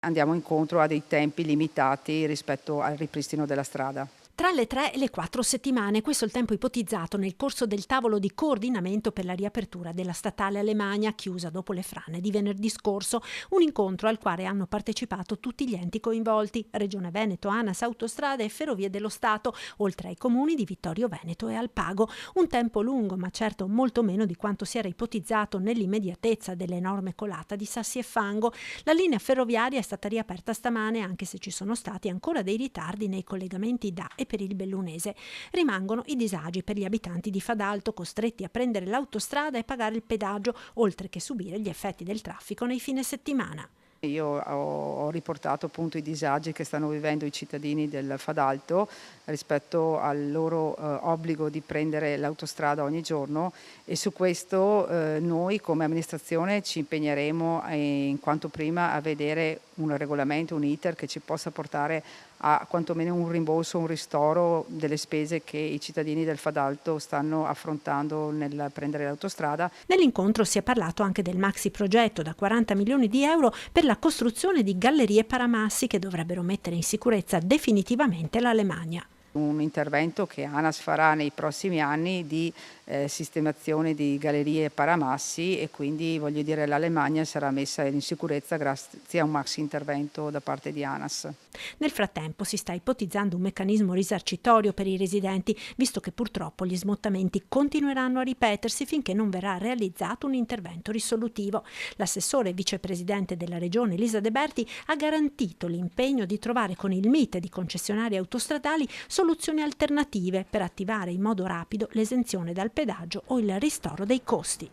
Andiamo incontro a dei tempi limitati rispetto al ripristino della strada. Tra le 3 e le 4 settimane, questo è il tempo ipotizzato nel corso del tavolo di coordinamento per la riapertura della statale Alemagna, chiusa dopo le frane di venerdì scorso, un incontro al quale hanno partecipato tutti gli enti coinvolti, Regione Veneto, ANAS, Autostrade e Ferrovie dello Stato, oltre ai comuni di Vittorio Veneto e Alpago. Un tempo lungo, ma certo molto meno di quanto si era ipotizzato nell'immediatezza dell'enorme colata di sassi e fango. La linea ferroviaria è stata riaperta stamane, anche se ci sono stati ancora dei ritardi nei collegamenti da e per il Bellunese. Rimangono i disagi per gli abitanti di Fadalto, costretti a prendere l'autostrada e pagare il pedaggio, oltre che subire gli effetti del traffico nei fine settimana. Io ho riportato appunto i disagi che stanno vivendo i cittadini del Fadalto rispetto al loro obbligo di prendere l'autostrada ogni giorno, e su questo noi come amministrazione ci impegneremo in quanto prima a vedere un regolamento, un iter che ci possa portare a quantomeno un rimborso, un ristoro delle spese che i cittadini del Fadalto stanno affrontando nel prendere l'autostrada. Nell'incontro si è parlato anche del maxi progetto da 40 milioni di euro per la costruzione di gallerie paramassi che dovrebbero mettere in sicurezza definitivamente l'Alemagna. Un intervento che ANAS farà nei prossimi anni di sistemazione di gallerie paramassi, e quindi voglio dire l'Alemagna sarà messa in sicurezza grazie a un maxi intervento da parte di ANAS. Nel frattempo si sta ipotizzando un meccanismo risarcitorio per i residenti, visto che purtroppo gli smottamenti continueranno a ripetersi finché non verrà realizzato un intervento risolutivo. L'assessore e vicepresidente della regione Elisa De Berti ha garantito l'impegno di trovare con il MIT di concessionari autostradali soluzioni alternative per attivare in modo rapido l'esenzione dal pedaggio o il ristoro dei costi.